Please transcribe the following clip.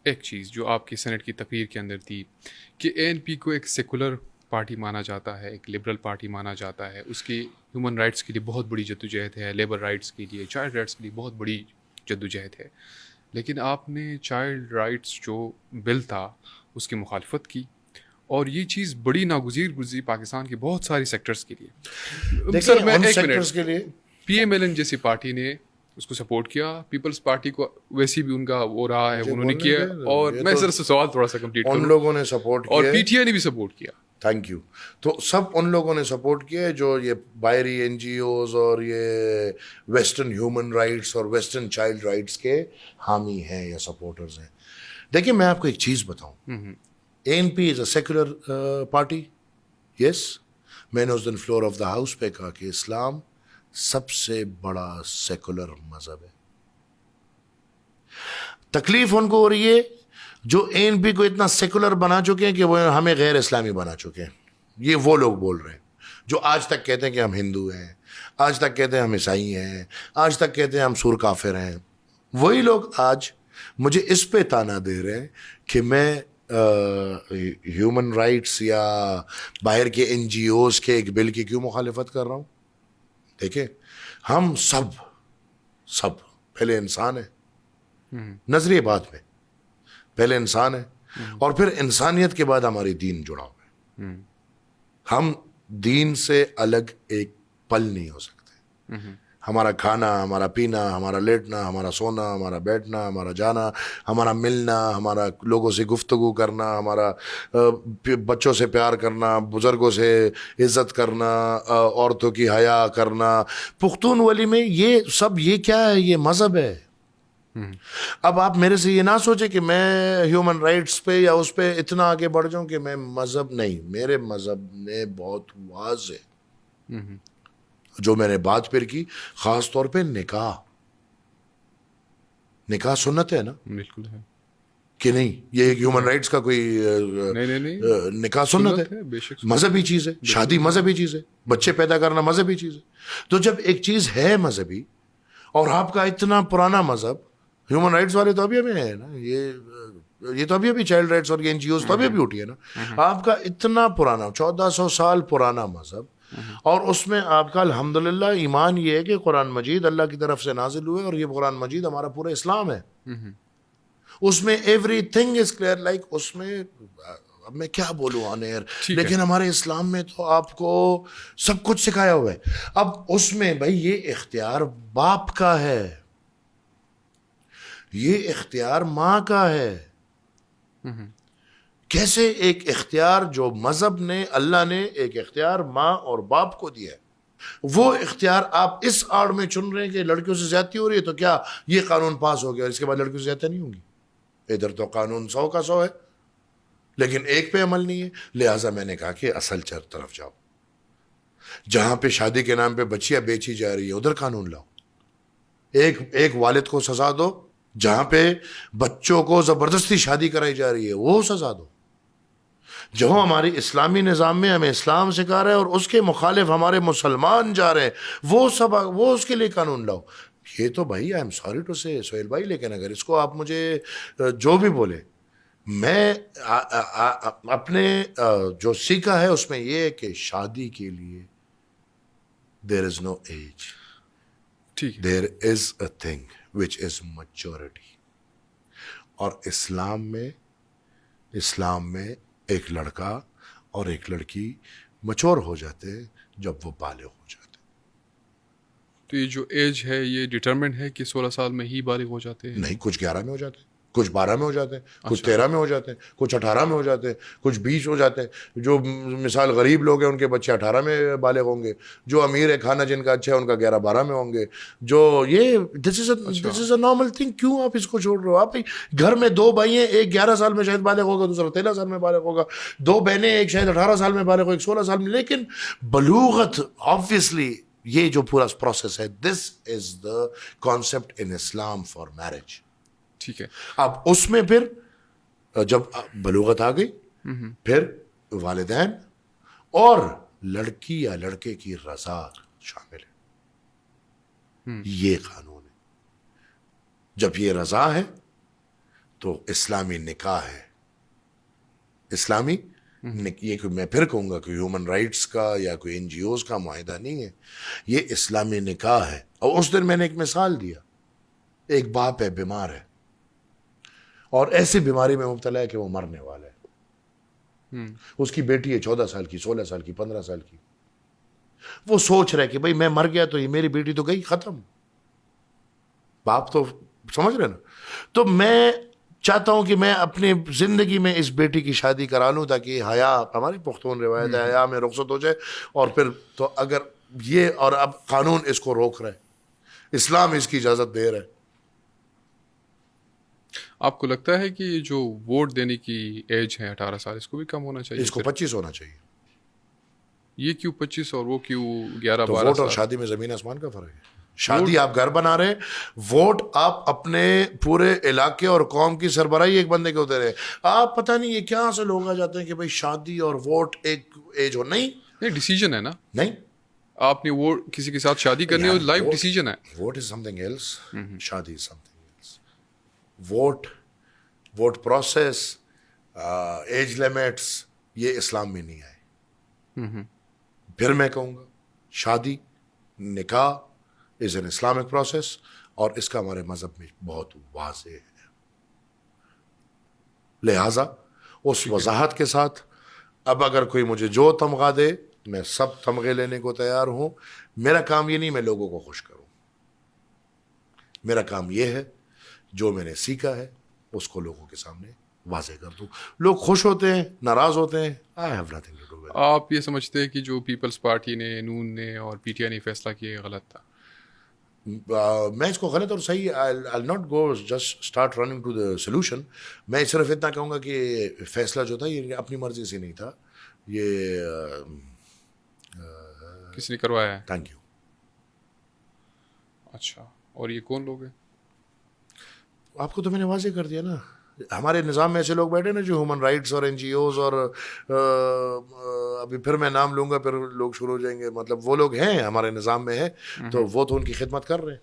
ایک چیز جو آپ کی سینٹ کی تقریر کے اندر تھی کہ اے این پی کو ایک سیکولر پارٹی مانا جاتا ہے, ایک لبرل پارٹی مانا جاتا ہے, اس کی ہیومن رائٹس کے لیے بہت بڑی جدوجہد ہے, لیبر رائٹس کے لیے, چائلڈ رائٹس کے لیے بہت بڑی جدوجہد ہے, لیکن آپ نے چائلڈ رائٹس جو بل تھا اس کی مخالفت کی, اور یہ چیز بڑی ناگزیر گزری پاکستان کے بہت ساری سیکٹرز کے لیے. سر میں ایک منٹ, کے لیے پی ایم ایل این جیسی پارٹی نے اس کو سپورٹ کیا, پیپلز پارٹی کو ویسی بھی ان کا وہ رہا ہے, انہوں نے کیا, اور میں سر سے سوال تھوڑا سا کمپلیٹ ان کروں, لوگوں نے سپورٹ اور کیا, پی ٹی آئی نے بھی سپورٹ کیا. Thank you. تو سب ان لوگوں نے سپورٹ کیا جو یہ باہری این جی اوز اور یہ ویسٹرن ہیومن رائٹس اور ویسٹرن چائلڈ رائٹس کے حامی ہیں یا سپورٹرز ہیں. دیکھیں میں آپ کو ایک چیز بتاؤں, A N P is a secular party. Yes, میں نے اس دن فلور آف دا ہاؤس پہ کہا کہ اسلام سب سے بڑا سیکولر مذہب ہے. تکلیف ان کو ہو رہی ہے جو اے این پی کو اتنا سیکولر بنا چکے ہیں کہ وہ ہمیں غیر اسلامی بنا چکے ہیں. یہ وہ لوگ بول رہے ہیں جو آج تک کہتے ہیں کہ ہم ہندو ہیں, آج تک کہتے ہیں ہم عیسائی ہیں, آج تک کہتے ہیں ہم سور کافر ہیں. وہی لوگ آج مجھے اس پہ تانا دے رہے ہیں کہ میں ہیومن رائٹس یا باہر کے این جی اوز کے ایک بل کی کیوں مخالفت کر رہا ہوں. دیکھیں ہم سب پہلے انسان ہیں, نظریے بات میں پہلے انسان ہے, اور پھر انسانیت کے بعد ہماری دین جڑا ہوا ہے. ہم دین سے الگ ایک پل نہیں ہو سکتے. ہمارا کھانا, ہمارا پینا, ہمارا لیٹنا, ہمارا سونا, ہمارا بیٹھنا, ہمارا جانا, ہمارا ملنا, ہمارا لوگوں سے گفتگو کرنا, ہمارا بچوں سے پیار کرنا, بزرگوں سے عزت کرنا, عورتوں کی حیا کرنا, پختون ولی میں یہ سب, یہ کیا ہے؟ یہ مذہب ہے. اب آپ میرے سے یہ نہ سوچیں کہ میں ہیومن رائٹس پہ یا اس پہ اتنا آگے بڑھ جاؤں کہ میں مذہب نہیں. میرے مذہب نے بہت واضح جو میں نے بات پھر کی, خاص طور پہ نکاح سنت ہے نا, بالکل ہے کہ نہیں؟ یہ ایک ہیومن رائٹس کا کوئی نہیں, نکاح سنت ہے, بے شک مذہبی چیز ہے. شادی مذہبی چیز ہے, بچے پیدا کرنا مذہبی چیز ہے. تو جب ایک چیز ہے مذہبی, اور آپ کا اتنا پرانا مذہب, ہیومن رائٹس والے تو ابھی ہیں نا, یہ تو ابھی چائلڈ رائٹس اور این جی اوز تو ابھی اٹھی ہے نا. آپ کا اتنا پرانا 1400 سال پرانا مذہب, اور اس میں آپ کا الحمدللہ ایمان یہ ہے کہ قرآن مجید اللہ کی طرف سے نازل ہوئے, اور یہ قرآن مجید ہمارا پورا اسلام ہے. اس میں everything is clear. Like اس میں اب میں کیا بولوں آن ایئر, لیکن ہمارے اسلام میں تو آپ کو سب کچھ سکھایا ہوا ہے. اب اس میں بھائی یہ اختیار باپ کا ہے, یہ اختیار ماں کا ہے. کیسے ایک اختیار جو مذہب نے, اللہ نے ایک اختیار ماں اور باپ کو دیا ہے, وہ اختیار آپ اس آڑ میں چن رہے ہیں کہ لڑکیوں سے زیادتی ہو رہی ہے تو کیا یہ قانون پاس ہو گیا اور اس کے بعد لڑکیوں سے زیادتی نہیں ہوگی؟ ادھر تو قانون 100 کا 100 ہے, لیکن ایک پہ عمل نہیں ہے. لہٰذا میں نے کہا کہ اصل طرف جاؤ, جہاں پہ شادی کے نام پہ بچیاں بیچی جا رہی ہے ادھر قانون لاؤ. ایک والد کو سزا دو, جہاں پہ بچوں کو زبردستی شادی کرائی جا رہی ہے وہ سزا دو. جو ہماری اسلامی نظام میں ہمیں اسلام سکھا رہا ہے اور اس کے مخالف ہمارے مسلمان جا رہے ہیں, وہ اس کے لیے قانون لاؤ. یہ تو بھائی آئی ایم سوری ٹو سے سہیل بھائی, لیکن اگر اس کو آپ مجھے جو بھی بولے, میں اپنے جو سیکھا ہے اس میں یہ ہے کہ شادی کے لیے there is no age, there is a thing which is maturity. اور اسلام میں ایک لڑکا اور ایک لڑکی مچور ہو جاتے ہیں جب وہ بالغ ہو جاتے ہیں. تو یہ جو ایج ہے یہ ڈٹرمنٹ ہے کہ 16 سال میں ہی بالغ ہو جاتے ہیں؟ نہیں, کچھ 11 میں ہو جاتے ہیں, کچھ 12 میں ہو جاتے ہیں, کچھ 13 میں ہو جاتے ہیں, کچھ 18 میں ہو جاتے ہیں, کچھ 20 ہو جاتے ہیں. جو مثال غریب لوگ ہیں ان کے بچے 18 میں بالغ ہوں گے, جو امیر ہے کھانا جن کا اچھا ہے ان کا 11-12 میں ہوں گے. جو یہ دس از اے نارمل تھنگ. کیوں آپ اس کو چھوڑ رہے ہو؟ آپ گھر میں 2 بھائی ہیں, ایک 11 سال میں شاید بالغ ہوگا, دوسرا 13 سال میں بالغ ہوگا, 2 بہنیں, ایک شاید 18 سال میں بالغ ہو, ایک 16 سال میں. لیکن بلوغت آبویسلی یہ جو پورا پروسیس ہے, this is the concept in Islam for marriage. ٹھیک ہے. اب اس میں پھر جب بلوغت آ گئی, پھر والدین اور لڑکی یا لڑکے کی رضا شامل ہے. یہ قانون ہے. جب یہ رضا ہے تو اسلامی نکاح ہے. اسلامی یہ کوئی میں پھر کہوں گا کہ ہیومن رائٹس کا یا کوئی این جی اوز کا معاہدہ نہیں ہے, یہ اسلامی نکاح ہے. اور اس دن میں نے ایک مثال دیا, ایک باپ ہے بیمار ہے اور ایسی بیماری میں مبتلا ہے کہ وہ مرنے والا ہے. اس کی بیٹی ہے 14 سال کی, 16 سال کی, 15 سال کی. وہ سوچ رہے کہ بھئی میں مر گیا تو یہ میری بیٹی تو گئی, ختم. باپ تو سمجھ رہے نا. تو میں چاہتا ہوں کہ میں اپنی زندگی میں اس بیٹی کی شادی کرا لوں تاکہ حیا, ہماری پختون روایت ہے, حیا میں رخصت ہو جائے. اور پھر تو اگر یہ, اور اب قانون اس کو روک رہا ہے, اسلام اس کی اجازت دے رہا ہے. آپ کو لگتا ہے کہ جو ووٹ دینے کی ایج ہے 18 سال, اس کو بھی کم ہونا چاہیے؟ اس کو 25 ہونا چاہیے. یہ کیوں 25 اور وہ کیوں 11-12 تو ووٹ اور سال؟ شادی میں زمین آسمان کا فرق ہے. شادی آپ گھر بنا رہے ہیں, ووٹ آپ اپنے پورے علاقے اور قوم کی سربراہی ایک بندے کے ہوتے رہے. آپ پتہ نہیں یہ کیا سے لوگ آ جاتے ہیں کہ بھائی شادی اور ووٹ ایک ایج ہو. نہیں, ڈیسیجن ہے نا. نہیں, آپ نے وہ کسی کے ساتھ شادی کرنی ہے, لائف ڈیسیجن ہے. Vote is something else, شادی is something else. Vote process, age limits, یہ اسلام میں نہیں آئے. پھر میں کہوں گا شادی نکاح از این اسلامک پروسیس, اور اس کا ہمارے مذہب میں بہت واضح ہے. لہٰذا اس وضاحت کے ساتھ اب اگر کوئی مجھے جو تمغہ دے, میں سب تمغے لینے کو تیار ہوں. میرا کام یہ نہیں میں لوگوں کو خوش کروں, میرا کام یہ ہے جو میں نے سیکھا ہے اس کو لوگوں کے سامنے واضح کر دوں. لوگ خوش ہوتے ہیں, ناراض ہوتے ہیں, I have nothing to do with it. آپ یہ سمجھتے ہیں کہ جو پیپلز پارٹی نے, نون نے اور پی ٹی آئی نے فیصلہ کیا غلط تھا؟ میں اس کو غلط اور صحیح, I'll not go just start running to the solution. میں صرف اتنا کہوں گا کہ فیصلہ جو تھا یہ اپنی مرضی سے نہیں تھا, یہ کس نے کروایا ہے؟ Thank you. اچھا, اور یہ کون لوگ ہیں؟ آپ کو تو میں نے واضح کر دیا نا. ہمارے نظام میں ایسے لوگ بیٹھے نا جو ہیومن رائٹس اور این جی اوز, اور ابھی پھر میں نام لوں گا پھر لوگ شروع ہو جائیں گے, مطلب وہ لوگ ہیں ہمارے نظام میں ہے, تو وہ تو ان کی خدمت کر رہے ہیں.